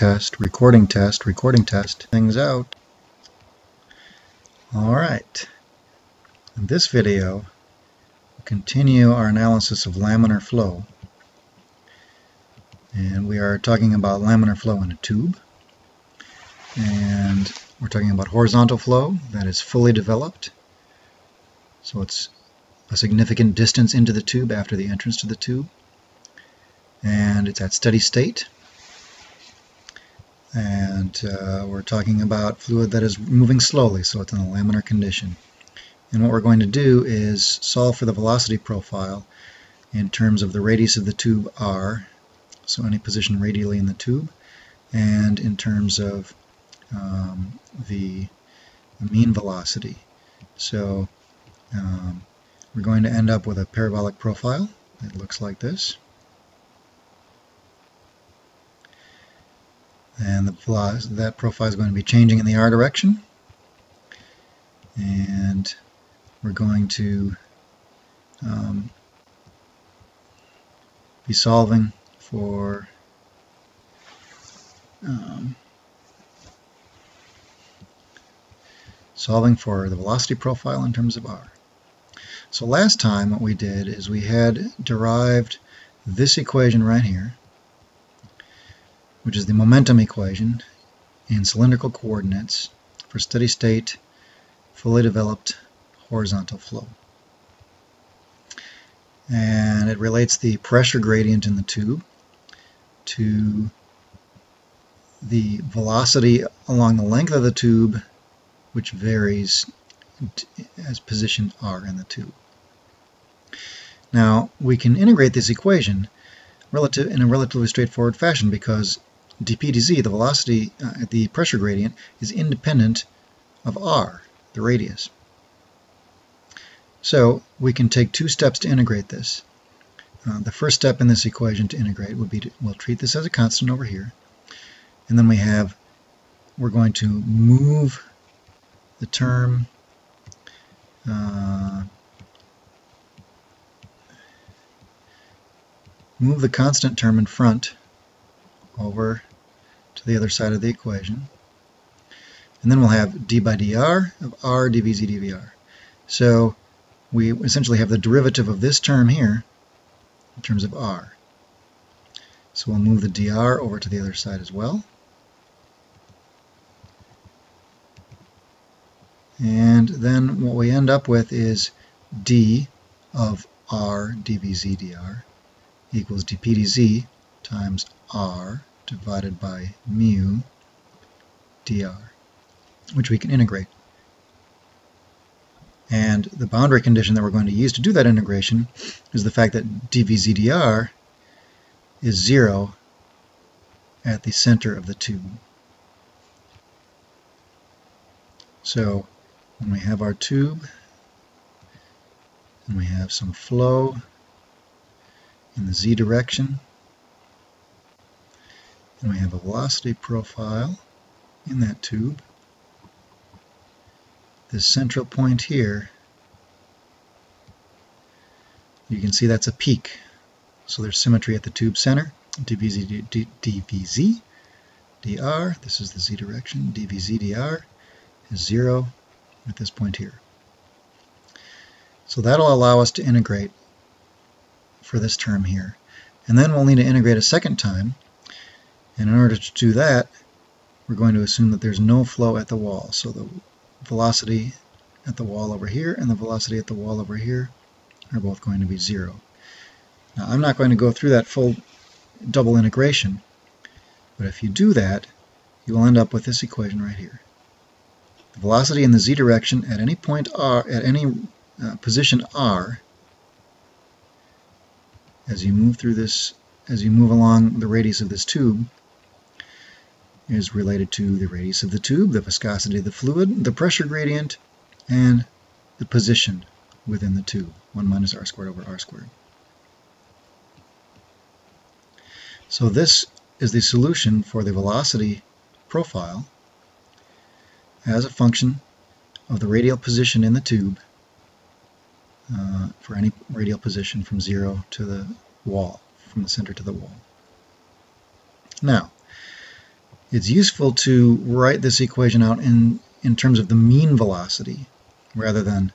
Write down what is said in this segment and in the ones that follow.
recording test things out. Alright, in this video we'll continue our analysis of laminar flow, and we are talking about laminar flow in a tube, and we're talking about horizontal flow that is fully developed, so it's a significant distance into the tube after the entrance to the tube, and it's at steady state. And we're talking about fluid that is moving slowly, so it's in a laminar condition. And what we're going to do is solve for the velocity profile in terms of the radius of the tube r, so any position radially in the tube, and in terms of the mean velocity. So we're going to end up with a parabolic profile that looks like this. And that profile is going to be changing in the r direction, and we're going to be solving for the velocity profile in terms of r. So last time what we did is we had derived this equation right here, which is the momentum equation in cylindrical coordinates for steady state, fully developed horizontal flow. And it relates the pressure gradient in the tube to the velocity along the length of the tube, which varies as position r in the tube. Now, we can integrate this equation in a relatively straightforward fashion, because dp dz, the velocity, the pressure gradient, is independent of r, the radius. So we can take two steps to integrate this. The first step in this equation to integrate would be we'll treat this as a constant over here, and then we're going to move the term move the constant term in front over to the other side of the equation, and then we'll have d by dr of r dvz dvr. So we essentially have the derivative of this term here in terms of r. So we'll move the dr over to the other side as well, and then what we end up with is d of r dvz dr equals dp dz times r divided by mu dr, which we can integrate. And the boundary condition that we're going to use to do that integration is the fact that dvz dr is 0 at the center of the tube. So when we have our tube and we have some flow in the z direction, and we have a velocity profile in that tube, this central point here, you can see that's a peak. So there's symmetry at the tube center. dvz dr, this is the z direction, dvz dr is 0 at this point here. So that'll allow us to integrate for this term here. And then we'll need to integrate a second time. And in order to do that, we're going to assume that there's no flow at the wall. So the velocity at the wall over here and the velocity at the wall over here are both going to be 0. Now, I'm not going to go through that full double integration, but if you do that, you will end up with this equation right here. The velocity in the z direction at any point r, at any position r, as you move through this, as you move along the radius of this tube, is related to the radius of the tube, the viscosity of the fluid, the pressure gradient, and the position within the tube, 1 minus r squared over r squared. So this is the solution for the velocity profile as a function of the radial position in the tube for any radial position from 0 to the wall, from the center to the wall. Now, it's useful to write this equation out in terms of the mean velocity rather than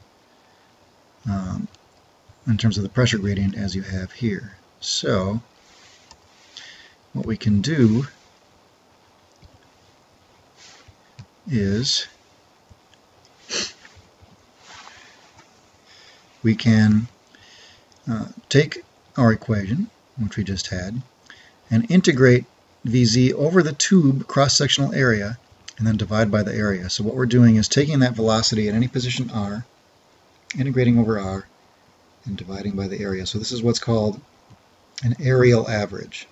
in terms of the pressure gradient as you have here. So what we can do is we can take our equation, which we just had, and integrate Vz over the tube cross-sectional area and then divide by the area. So what we're doing is taking that velocity at any position r, integrating over r, and dividing by the area. So this is what's called an areal average.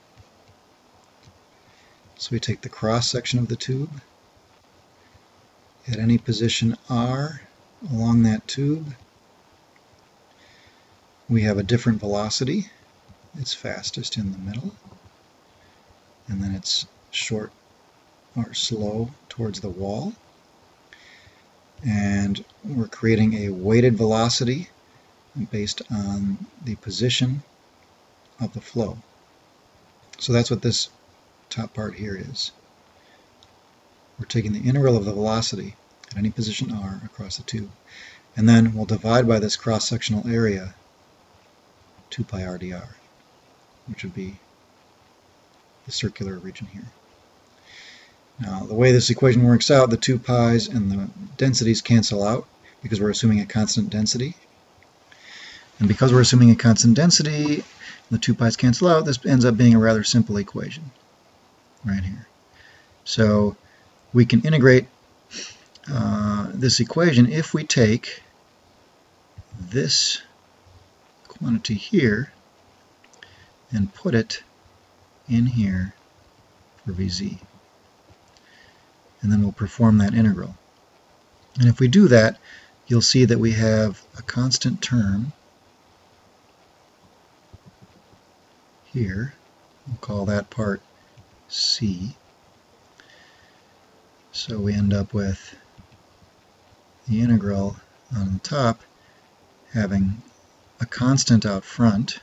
So we take the cross-section of the tube at any position r along that tube. We have a different velocity. It's fastest in the middle, and then it's short or slow towards the wall. And we're creating a weighted velocity based on the position of the flow. So that's what this top part here is. We're taking the integral of the velocity at any position r across the tube, and then we'll divide by this cross-sectional area, 2 pi r dr, which would be the circular region here. Now, the way this equation works out, the 2 pi's and the densities cancel out because we're assuming a constant density. And because we're assuming a constant density, the 2 pi's cancel out, this ends up being a rather simple equation right here. So we can integrate this equation if we take this quantity here and put it in here for Vz. And then we'll perform that integral. And if we do that, you'll see that we have a constant term here. We'll call that part C. So we end up with the integral on the top having a constant out front,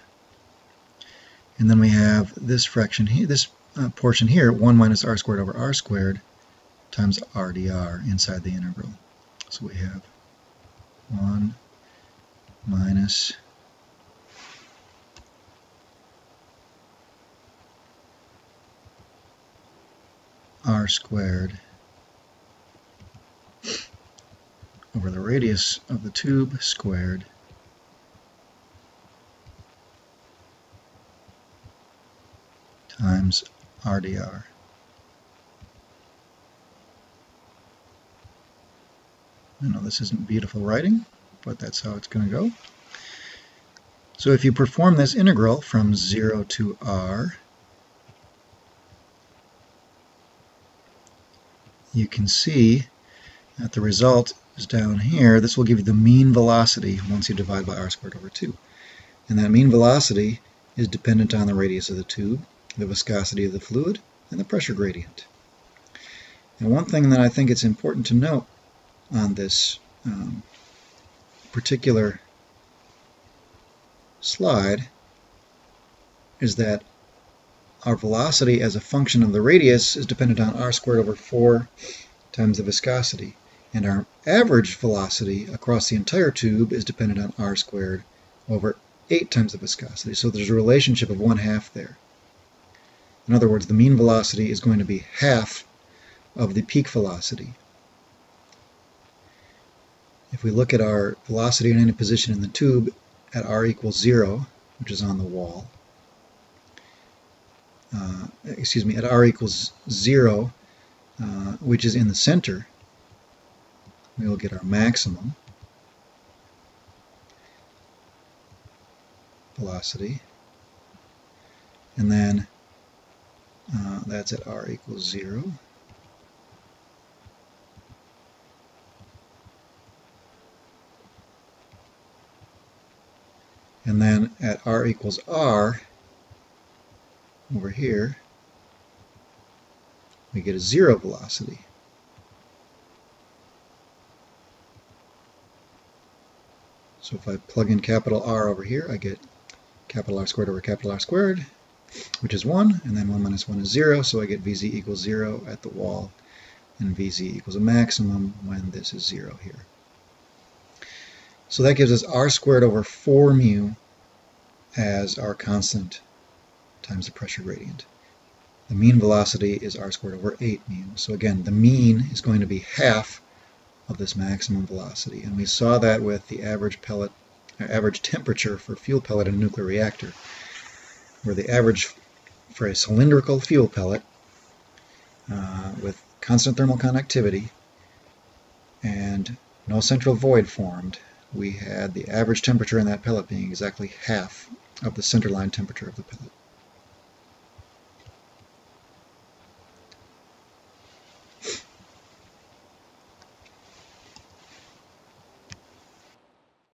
and then we have this fraction here, this portion here, 1 minus r squared over r squared times r dr inside the integral. So we have 1 minus r squared over the radius of the tube squared times r dr. I know this isn't beautiful writing, but that's how it's going to go. So if you perform this integral from 0 to r, you can see that the result is down here. This will give you the mean velocity once you divide by r squared over 2. And that mean velocity is dependent on the radius of the tube, the viscosity of the fluid, and the pressure gradient. And one thing that I think it's important to note on this particular slide is that our velocity as a function of the radius is dependent on r squared over 4 times the viscosity, and our average velocity across the entire tube is dependent on r squared over 8 times the viscosity. So there's a relationship of 1/2 there. In other words, the mean velocity is going to be half of the peak velocity. If we look at our velocity in any position in the tube at r equals 0, which is on the wall, at r equals 0, which is in the center, we will get our maximum velocity, and then that's at r equals 0. And then at r equals r, over here, we get a 0 velocity. So if I plug in capital R over here, I get capital R squared over capital R squared, which is 1, and then 1 minus 1 is 0, so I get Vz equals 0 at the wall, and Vz equals a maximum when this is 0 here. So that gives us r squared over 4 mu as our constant times the pressure gradient. The mean velocity is r squared over 8 mu. So again, the mean is going to be half of this maximum velocity. And we saw that with the average temperature for fuel pellet in a nuclear reactor, where the average for a cylindrical fuel pellet with constant thermal conductivity and no central void formed, we had the average temperature in that pellet being exactly half of the centerline temperature of the pellet.